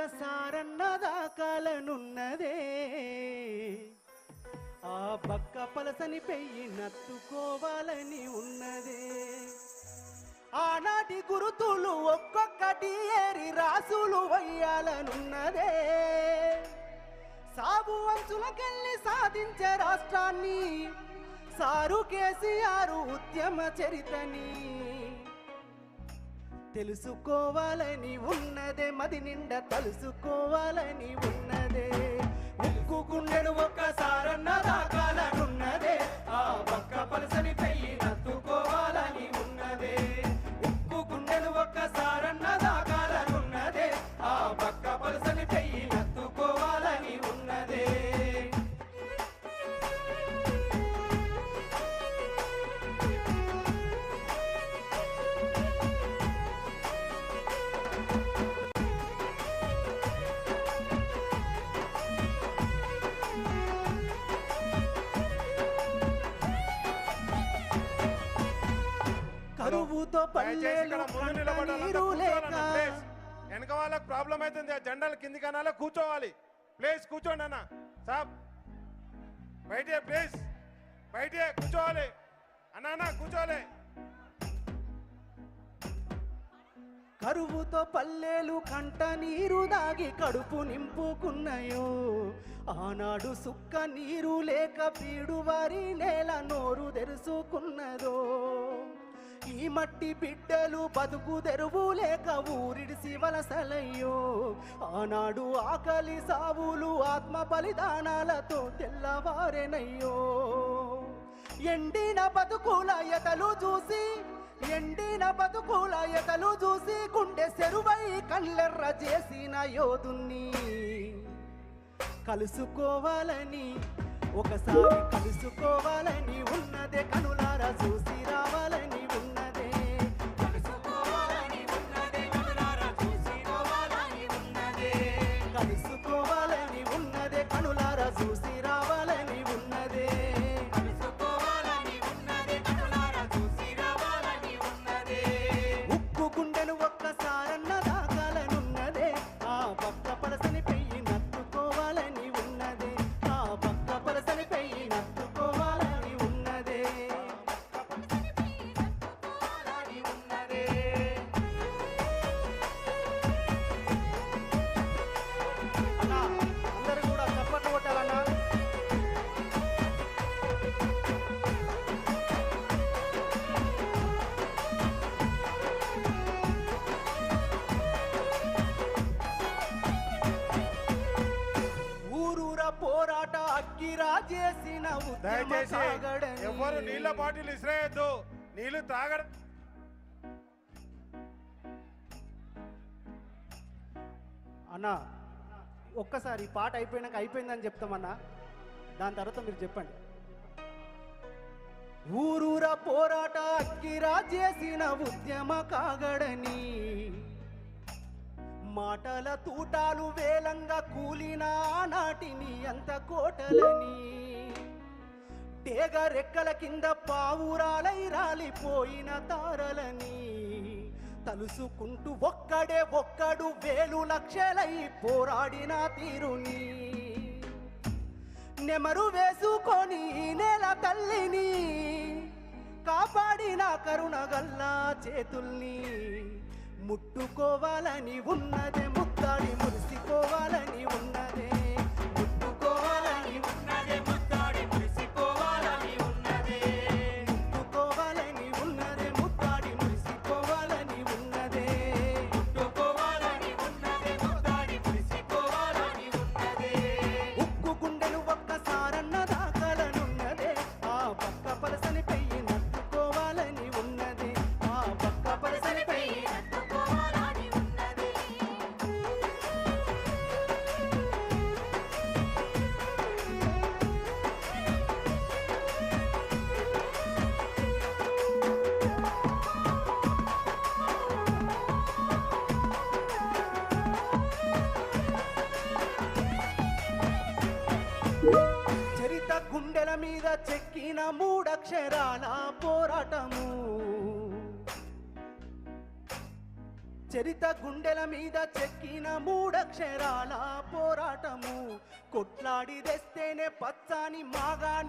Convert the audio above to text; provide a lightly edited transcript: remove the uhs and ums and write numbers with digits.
ఒక్కసారన్న దాకాలనున్నదే ఆ బక్క పలసని పెయ్యి నత్తుకోవాలని ఉన్నదే ఆనాటి గురుతులు ఒక్కొక్కటి ఏరి రాసులు వయ్యాలనున్నదే సాగు అంచులకెళ్ళి సాధించే రాష్ట్రాన్ని సారు కేసీఆర్ ఉద్యమ చరితని తెలుసుకోవాలని ఉన్నదే మది నిండా తెలుసుకోవాలని ఉన్నదే ఉక్కు గుండెను ఒక్కసారన్న దాకాలనున్నదే ఆ పక్క పలసని పెయ్యి నత్తుకోవాలని ఉన్నదే ఉక్కు గుండెను ఒక్కసారన్న దాకాలనున్నదే ఆ పక్క పలసని పెయ్యి నత్తుకోవాలని ఉన్నదే కరువుతో పల్లెలు నీరు లేక వెనక వాళ్ళకి ప్రాబ్లం అవుతుంది ఆ జెండాల కింది కనాల కూర్చోవాలి ప్లేస్ కూర్చోండి అన్న సాబ్ బయటే ప్లేస్ బయటే కూర్చోవాలి అన్న కూర్చోవాలి కరువుతో పల్లెలు కంట నీరు దాగి కడుపు నింపుకున్నాయో ఆనాడు సుక్క నీరు లేక పీడువారి నేల నోరు తెరుచుకున్నదో ఈ మట్టి బిడ్డలు బతుకు తెరువు లేక ఊరిడిసి వలసలయ్యో ఆనాడు ఆకలి సావులు ఆత్మ బలిదానాలతో తెల్లవారెనయ్యో ఎండిన బతుకుల ఎతలు చూసి గుండె సెరువై కళ్ళెర్ర చేసిన యోధుణ్ణి కలుసుకోవాలని ఒకసారి కలుసుకోవాలని ఉన్నదే కనులారా చూసి రావాలని ఉన్నదే కలుసుకోవాలని ఉన్నదే కనులారా చూసి రావాలని ఉన్నదే కలుసుకోవాలని ఉన్నదే కనులారా చూసి రావాలని ఉన్నదే కలుసుకోవాలని ఉన్నదే కనులారా చూసి రావాలని ఉన్నదే ఉక్కు గుండెను ఒక్కసారన్న దాకాలనున్నదే ఆ పక్క పలసని పెయ్యి నత్తుకోవాలని ఉన్నదే ఆ పక్క పలసని పెయ్యి నత్తుకోవాలని ఉన్నదే అన్నా అందరూ కూడా చప్పట్లు కొట్టాలన్నా ఊరూర పోరాట అక్కిరా చేసిన ఉద్యమ దయచేసి సాగడని ఎవరు నీళ్ళ బాటిల్ ఇసిరేయద్దు నీళ్లు తాగడం అన్నా ఒక్కసారి ఈ పాట అయిపోయినాక అయిపోయిందని చెప్తామన్నా దాని తర్వాత మీరు చెప్పండి ఊరూర పోరాట అక్కిరా చేసిన ఉద్యమ కాగడని మాటల తూటాలు వేలంగా కూలిన నాటిని అంత కోటలని తేగ రెక్కల కింద పావురాలై రాలిపోయిన తారలని తలుసుకుంటూ ఒక్కడు వేలు లక్షలై పోరాడిన తీరుని నెమరు వేసుకొని నేల తల్లిని కాపాడిన కరుణగల్లా చేతుల్ని ముట్టుకోవాలని ఉన్నదే ముద్దాడి మురిసిపోవాలని ఉన్నదే ముట్టుకోవాలని ఉన్నదే ముద్దాడి మురిసిపోవాలని ఉన్నదే ముట్టుకోవాలని ఉన్నదే ముద్దాడి మురిసిపోవాలని ఉన్నదే ముట్టుకోవాలని ఉన్నదే ముద్దాడి మురిసిపోవాలని ఉన్నదే ఉక్కు గుండెలు ఒక్కసారన్న దాకాలనున్నదే ఆ పక్క పలసని పెయ్యి నత్తుకోవాలని ఉన్నదే ఆ పక్క పలసని పెయ్యి నత్తుకోవాలని ఉన్నదే చరిత గుండెల మీద చెక్కిన మూడక్షరాల పోరాటము చరిత గుండెల మీద చెక్కిన మూడక్షరాల పోరాటము కొట్లాడి తెస్తేనే పచ్చాని మాగాని